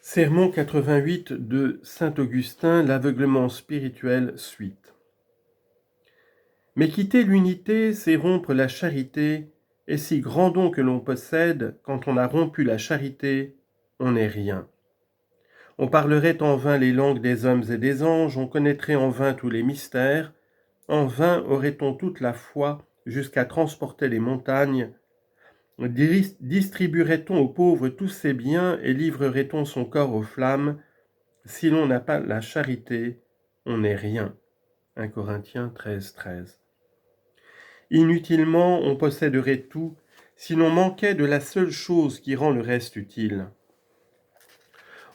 Sermon 88 de saint Augustin, l'aveuglement spirituel, suite. Mais quitter l'unité, c'est rompre la charité, et si grand don que l'on possède, quand on a rompu la charité, on n'est rien. On parlerait en vain les langues des hommes et des anges, on connaîtrait en vain tous les mystères, en vain aurait-on toute la foi jusqu'à transporter les montagnes, distribuerait-on aux pauvres tous ses biens et livrerait-on son corps aux flammes. Si l'on n'a pas la charité, on n'est rien. 1 Corinthiens 13, 13. Inutilement, on posséderait tout si l'on manquait de la seule chose qui rend le reste utile.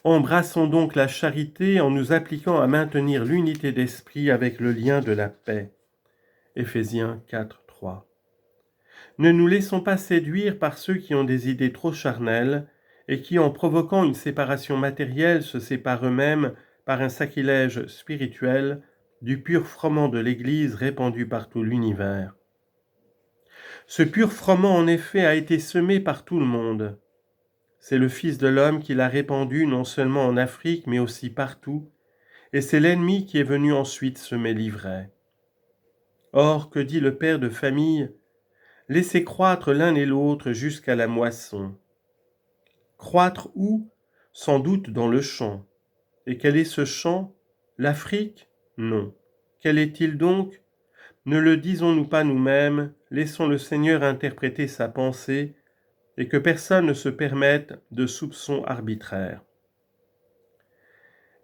Embrassons donc la charité en nous appliquant à maintenir l'unité d'esprit avec le lien de la paix. Éphésiens 4, 3. Ne nous laissons pas séduire par ceux qui ont des idées trop charnelles et qui, en provoquant une séparation matérielle, se séparent eux-mêmes par un sacrilège spirituel du pur froment de l'Église répandu par tout l'univers. Ce pur froment, en effet, a été semé par tout le monde. C'est le Fils de l'homme qui l'a répandu non seulement en Afrique, mais aussi partout, et c'est l'ennemi qui est venu ensuite semer l'ivraie. Or, que dit le père de famille ? Laissez croître l'un et l'autre jusqu'à la moisson. Croître où ? Sans doute dans le champ. Et quel est ce champ ? L'Afrique ? Non. Quel est-il donc ? Ne le disons-nous pas nous-mêmes, laissons le Seigneur interpréter sa pensée, et que personne ne se permette de soupçons arbitraires.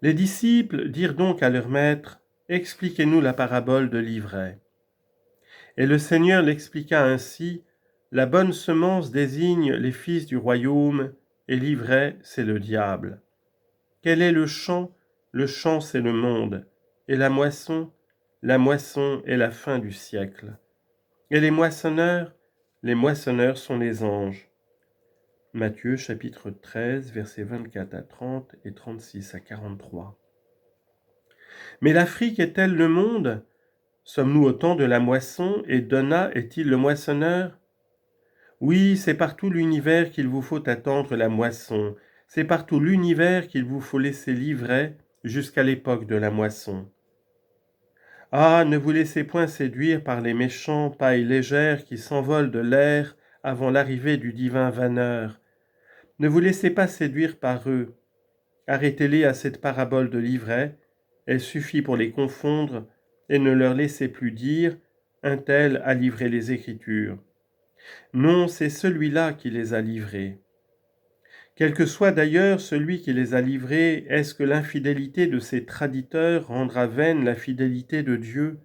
Les disciples dirent donc à leur maître, « Expliquez-nous la parabole de l'ivraie. » Et le Seigneur l'expliqua ainsi, « La bonne semence désigne les fils du royaume, et l'ivraie, c'est le diable. Quel est le champ ? Le champ, c'est le monde. Et la moisson est la fin du siècle. Et les moissonneurs sont les anges. » Matthieu chapitre 13, versets 24 à 30 et 36 à 43. Mais l'Afrique est-elle le monde ? Sommes-nous au temps de la moisson, et Donat est-il le moissonneur ? Oui, c'est par tout l'univers qu'il vous faut attendre la moisson, c'est par tout l'univers qu'il vous faut laisser l'ivraie jusqu'à l'époque de la moisson. Ah, ne vous laissez point séduire par les méchants pailles légères qui s'envolent de l'air avant l'arrivée du divin vanneur. Ne vous laissez pas séduire par eux. Arrêtez-les à cette parabole de l'ivraie, elle suffit pour les confondre, et ne leur laissez plus dire « un tel a livré les Écritures ». Non, c'est celui-là qui les a livrés. Quel que soit d'ailleurs celui qui les a livrés, est-ce que l'infidélité de ses traditeurs rendra vaine la fidélité de Dieu ?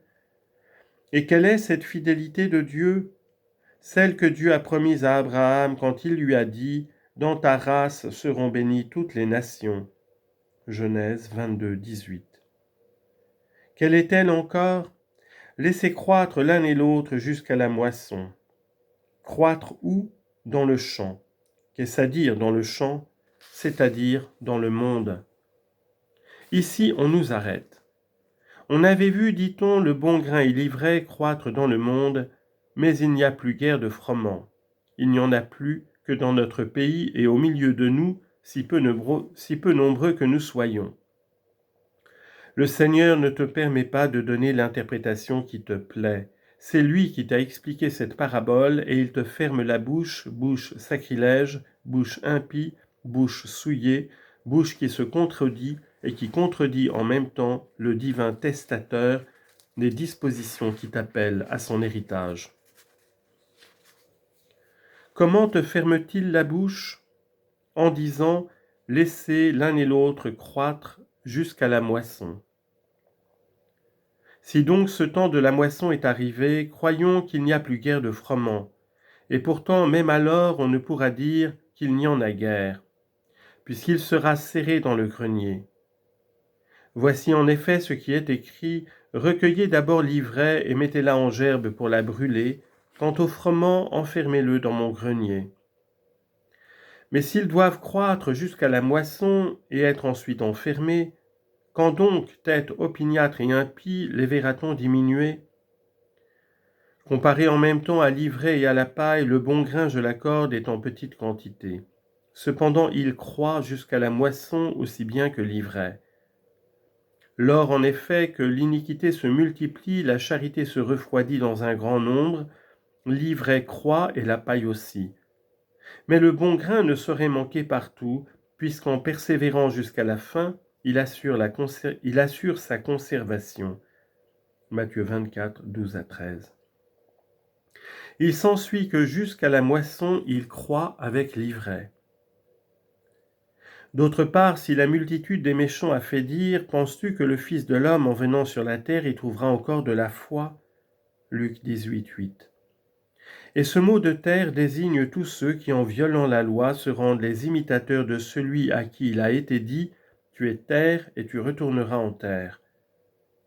Et quelle est cette fidélité de Dieu ? Celle que Dieu a promise à Abraham quand il lui a dit « Dans ta race seront bénies toutes les nations ». Genèse 22, 18. Quelle est-elle encore ? Laissez croître l'un et l'autre jusqu'à la moisson. Croître où ? Dans le champ. Qu'est-ce à dire dans le champ ? C'est-à-dire dans le monde. Ici, on nous arrête. On avait vu, dit-on, le bon grain et l'ivraie croître dans le monde, mais il n'y a plus guère de froment. Il n'y en a plus que dans notre pays et au milieu de nous, si peu nombreux que nous soyons. Le Seigneur ne te permet pas de donner l'interprétation qui te plaît. C'est lui qui t'a expliqué cette parabole et il te ferme la bouche, bouche sacrilège, bouche impie, bouche souillée, bouche qui se contredit et qui contredit en même temps le divin testateur des dispositions qui t'appellent à son héritage. Comment te ferme-t-il la bouche ? En disant « Laissez l'un et l'autre croître jusqu'à la moisson ». Si donc ce temps de la moisson est arrivé, croyons qu'il n'y a plus guère de froment, et pourtant même alors on ne pourra dire qu'il n'y en a guère, puisqu'il sera serré dans le grenier. Voici en effet ce qui est écrit, recueillez d'abord l'ivraie et mettez-la en gerbe pour la brûler, quant au froment, enfermez-le dans mon grenier. Mais s'ils doivent croître jusqu'à la moisson et être ensuite enfermés, quand donc, tête opiniâtre et impie, les verra-t-on diminuer ? Comparé en même temps à l'ivraie et à la paille, le bon grain, je l'accorde, est en petite quantité. cependant il croît jusqu'à la moisson aussi bien que l'ivraie. Lors en effet que l'iniquité se multiplie, la charité se refroidit dans un grand nombre, l'ivraie croît et la paille aussi. Mais le bon grain ne saurait manquer partout, puisqu'en persévérant jusqu'à la fin, il assure sa conservation. Matthieu 24, 12 à 13. Il s'ensuit que jusqu'à la moisson, il croît avec l'ivraie. D'autre part, si la multitude des méchants a fait dire, penses-tu que le Fils de l'homme, en venant sur la terre, y trouvera encore de la foi? Luc 18, 8. Et ce mot de terre désigne tous ceux qui, en violant la loi, se rendent les imitateurs de celui à qui il a été dit « Tu es terre et tu retourneras en terre ».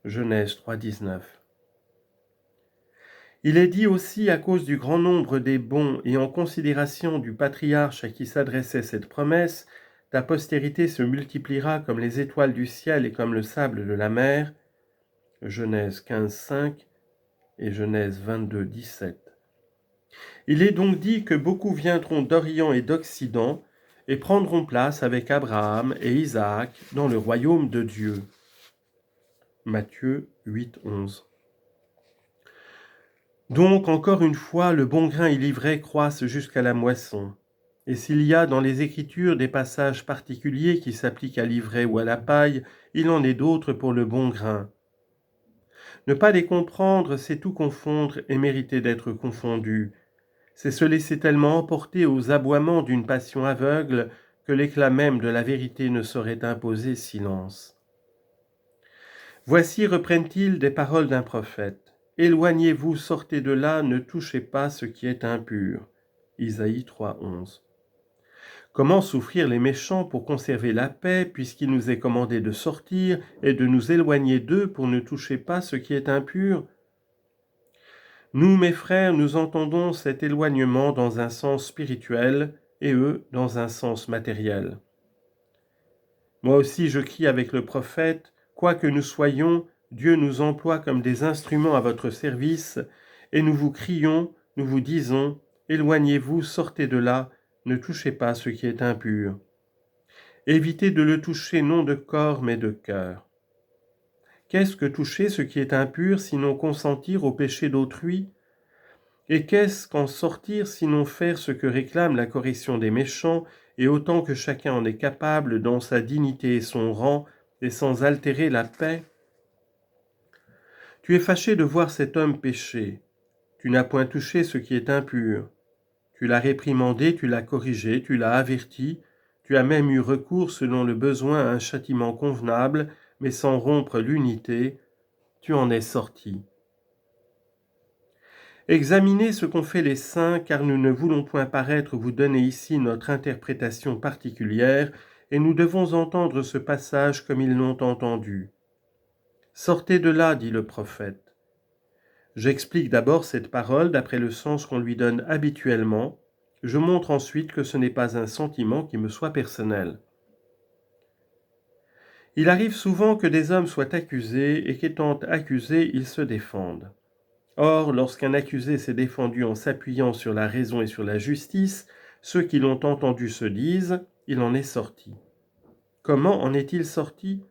Genèse 3, 19. Il est dit aussi à cause du grand nombre des bons et en considération du patriarche à qui s'adressait cette promesse, ta postérité se multipliera comme les étoiles du ciel et comme le sable de la mer. Genèse 15, 5 et Genèse 22, 17. Il est donc dit que beaucoup viendront d'Orient et d'Occident et prendront place avec Abraham et Isaac dans le royaume de Dieu. Matthieu 8, 11. Donc, encore une fois, le bon grain et l'ivraie croissent jusqu'à la moisson. Et s'il y a dans les Écritures des passages particuliers qui s'appliquent à l'ivraie ou à la paille, il en est d'autres pour le bon grain. Ne pas les comprendre, c'est tout confondre et mériter d'être confondu. C'est se laisser tellement emporter aux aboiements d'une passion aveugle que l'éclat même de la vérité ne saurait imposer silence. Voici, reprennent-ils, des paroles d'un prophète. Éloignez-vous, sortez de là, ne touchez pas ce qui est impur. Isaïe 3, 11. Comment souffrir les méchants pour conserver la paix, puisqu'il nous est commandé de sortir et de nous éloigner d'eux pour ne toucher pas ce qui est impur? Nous, mes frères, nous entendons cet éloignement dans un sens spirituel et eux dans un sens matériel. Moi aussi je crie avec le prophète, quoi que nous soyons, Dieu nous emploie comme des instruments à votre service, et nous vous crions, nous vous disons, éloignez-vous, sortez de là, ne touchez pas ce qui est impur. Évitez de le toucher non de corps mais de cœur. Qu'est-ce que toucher ce qui est impur, sinon consentir au péché d'autrui? Et qu'est-ce qu'en sortir, sinon faire ce que réclame la correction des méchants, et autant que chacun en est capable dans sa dignité et son rang, et sans altérer la paix? Tu es fâché de voir cet homme pécher. Tu n'as point touché ce qui est impur. Tu l'as réprimandé, tu l'as corrigé, tu l'as averti, tu as même eu recours selon le besoin à un châtiment convenable, mais sans rompre l'unité, tu en es sorti. Examinez ce qu'ont fait les saints, car nous ne voulons point paraître vous donner ici notre interprétation particulière, et nous devons entendre ce passage comme ils l'ont entendu. Sortez de là, dit le prophète. J'explique d'abord cette parole d'après le sens qu'on lui donne habituellement. Je montre ensuite que ce n'est pas un sentiment qui me soit personnel. Il arrive souvent que des hommes soient accusés et qu'étant accusés, ils se défendent. Or, lorsqu'un accusé s'est défendu en s'appuyant sur la raison et sur la justice, ceux qui l'ont entendu se disent « il en est sorti ». Comment en est-il sorti?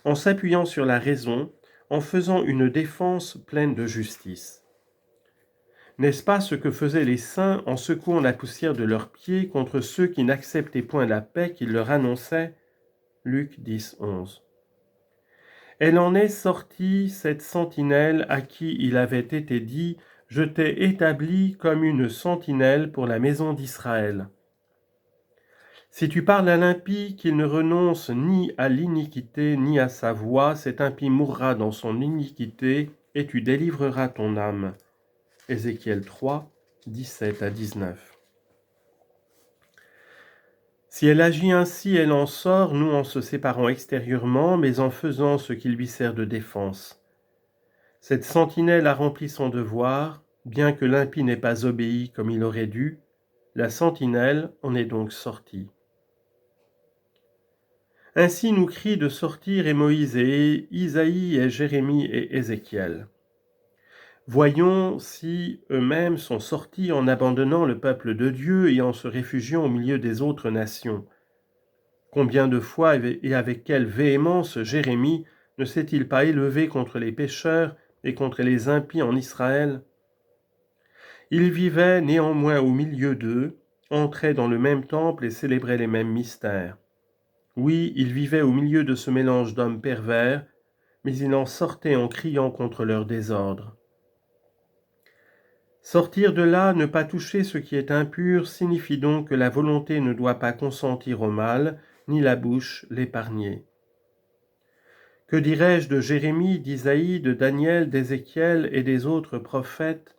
En s'appuyant sur la raison, en faisant une défense pleine de justice. N'est-ce pas ce que faisaient les saints en secouant la poussière de leurs pieds contre ceux qui n'acceptaient point la paix qu'ils leur annonçaient? Luc 10, 11. Elle en est sortie, cette sentinelle à qui il avait été dit « Je t'ai établi comme une sentinelle pour la maison d'Israël ». Si tu parles à l'impie qu'il ne renonce ni à l'iniquité ni à sa voie, cet impie mourra dans son iniquité et tu délivreras ton âme. Ézéchiel 3, 17 à 19. Si elle agit ainsi, elle en sort, non en se séparant extérieurement, mais en faisant ce qui lui sert de défense. Cette sentinelle a rempli son devoir, bien que l'impie n'ait pas obéi comme il aurait dû, la sentinelle en est donc sortie. Ainsi nous crient de sortir et Moïse et Isaïe et Jérémie et Ézéchiel. Voyons si eux-mêmes sont sortis en abandonnant le peuple de Dieu et en se réfugiant au milieu des autres nations. Combien de fois et avec quelle véhémence Jérémie ne s'est-il pas élevé contre les pécheurs et contre les impies en Israël? Il vivait néanmoins au milieu d'eux, entrait dans le même temple et célébrait les mêmes mystères. Oui, il vivait au milieu de ce mélange d'hommes pervers, mais il en sortait en criant contre leur désordre. Sortir de là, ne pas toucher ce qui est impur, signifie donc que la volonté ne doit pas consentir au mal, ni la bouche l'épargner. Que dirais-je de Jérémie, d'Isaïe, de Daniel, d'Ézéchiel et des autres prophètes?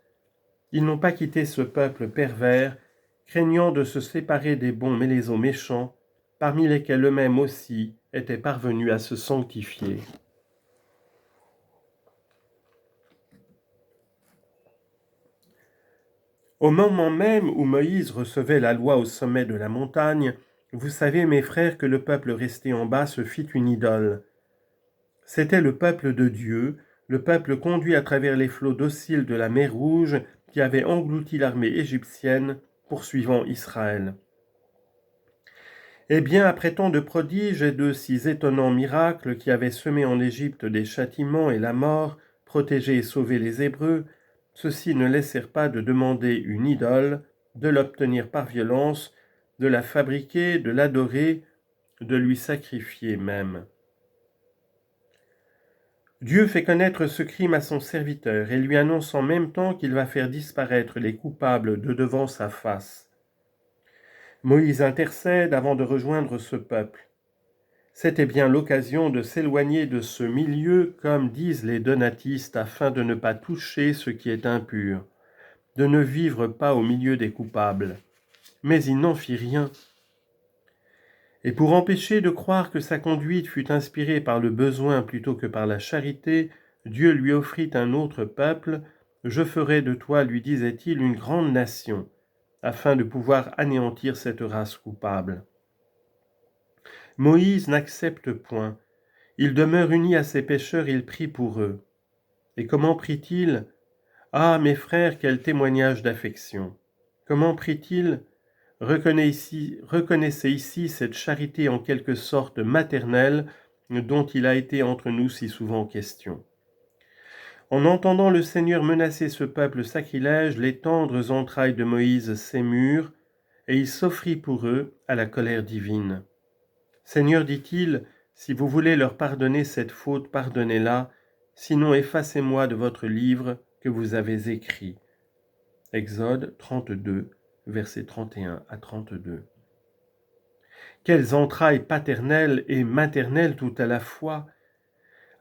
Ils n'ont pas quitté ce peuple pervers, craignant de se séparer des bons mêlés aux méchants, parmi lesquels eux-mêmes aussi étaient parvenus à se sanctifier. Au moment même où Moïse recevait la loi au sommet de la montagne, vous savez, mes frères, que le peuple resté en bas se fit une idole. C'était le peuple de Dieu, le peuple conduit à travers les flots dociles de la mer Rouge qui avait englouti l'armée égyptienne, poursuivant Israël. Eh bien, après tant de prodiges et de si étonnants miracles qui avaient semé en Égypte des châtiments et la mort, protégé et sauvé les Hébreux, ceux-ci ne laissèrent pas de demander une idole, de l'obtenir par violence, de la fabriquer, de l'adorer, de lui sacrifier même. Dieu fait connaître ce crime à son serviteur et lui annonce en même temps qu'il va faire disparaître les coupables de devant sa face. Moïse intercède avant de rejoindre ce peuple. C'était bien l'occasion de s'éloigner de ce milieu, comme disent les donatistes, afin de ne pas toucher ce qui est impur, de ne vivre pas au milieu des coupables. Mais il n'en fit rien. Et pour empêcher de croire que sa conduite fut inspirée par le besoin plutôt que par la charité, Dieu lui offrit un autre peuple. Je ferai de toi, lui disait-il, une grande nation, afin de pouvoir anéantir cette race coupable. Moïse n'accepte point. Il demeure uni à ses pécheurs, il prie pour eux. Et comment prie-t-il? Ah, mes frères, quel témoignage d'affection! Comment prie-t-il? Reconnaissez ici cette charité en quelque sorte maternelle dont il a été entre nous si souvent question. En entendant le Seigneur menacer ce peuple sacrilège, les tendres entrailles de Moïse s'émurent, et il s'offrit pour eux à la colère divine. Seigneur, dit-il, si vous voulez leur pardonner cette faute, pardonnez-la, sinon effacez-moi de votre livre que vous avez écrit. Exode 32, versets 31 à 32. Quelles entrailles paternelles et maternelles tout à la fois!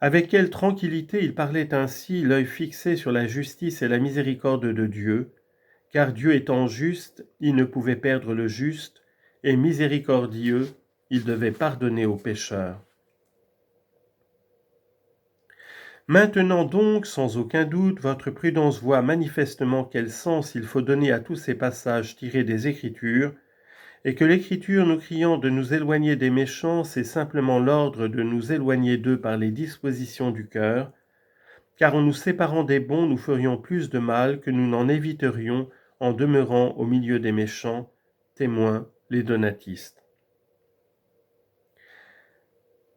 Avec quelle tranquillité il parlait ainsi, l'œil fixé sur la justice et la miséricorde de Dieu, car Dieu étant juste, il ne pouvait perdre le juste, et miséricordieux, il devait pardonner aux pécheurs. Maintenant donc, sans aucun doute, votre prudence voit manifestement quel sens il faut donner à tous ces passages tirés des Écritures, et que l'Écriture nous criant de nous éloigner des méchants, c'est simplement l'ordre de nous éloigner d'eux par les dispositions du cœur, car en nous séparant des bons, nous ferions plus de mal que nous n'en éviterions en demeurant au milieu des méchants, témoins les donatistes.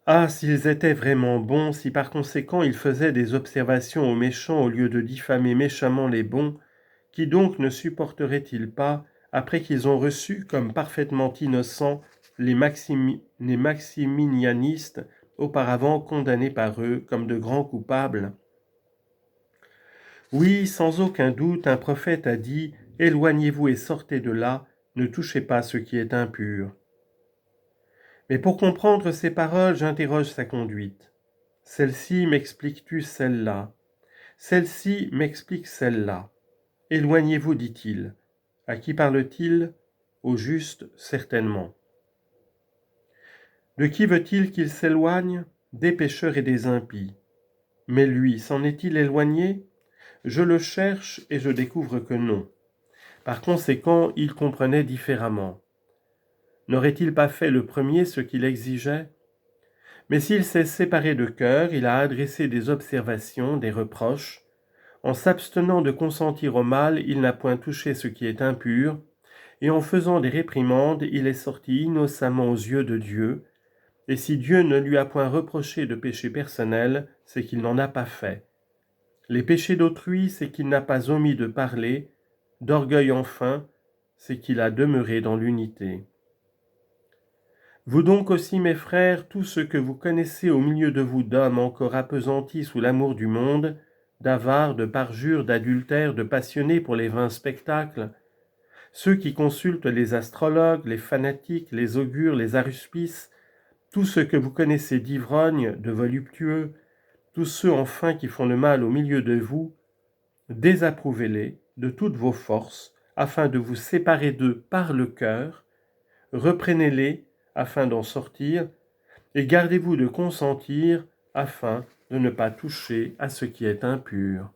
Ah, s'ils étaient vraiment bons, si par conséquent ils faisaient des observations aux méchants au lieu de diffamer méchamment les bons, qui donc ne supporteraient-ils pas, après qu'ils ont reçu comme parfaitement innocents les maximinianistes, auparavant condamnés par eux comme de grands coupables? Oui, sans aucun doute, un prophète a dit « Éloignez-vous et sortez de là, ne touchez pas ce qui est impur ». Mais pour comprendre ces paroles, j'interroge sa conduite. Celle-ci m'explique-tu celle-là? Celle-ci m'explique celle-là. Éloignez-vous, dit-il. À qui parle-t-il? Au juste, certainement. De qui veut-il qu'il s'éloigne? Des pécheurs et des impies. Mais lui, s'en est-il éloigné? Je le cherche et je découvre que non. Par conséquent, il comprenait différemment. N'aurait-il pas fait le premier ce qu'il exigeait? Mais s'il s'est séparé de cœur, il a adressé des observations, des reproches. En s'abstenant de consentir au mal, il n'a point touché ce qui est impur, et en faisant des réprimandes, il est sorti innocemment aux yeux de Dieu, et si Dieu ne lui a point reproché de péché personnel, c'est qu'il n'en a pas fait. Les péchés d'autrui, c'est qu'il n'a pas omis de parler, d'orgueil enfin, c'est qu'il a demeuré dans l'unité. Vous donc aussi, mes frères, tous ceux que vous connaissez au milieu de vous d'hommes encore appesantis sous l'amour du monde, d'avares, de parjures, d'adultères, de passionnés pour les vains spectacles, ceux qui consultent les astrologues, les fanatiques, les augures, les aruspices, tous ceux que vous connaissez d'ivrognes, de voluptueux, tous ceux enfin qui font le mal au milieu de vous, désapprouvez-les de toutes vos forces, afin de vous séparer d'eux par le cœur, reprenez-les afin d'en sortir, et gardez-vous de consentir afin de ne pas toucher à ce qui est impur.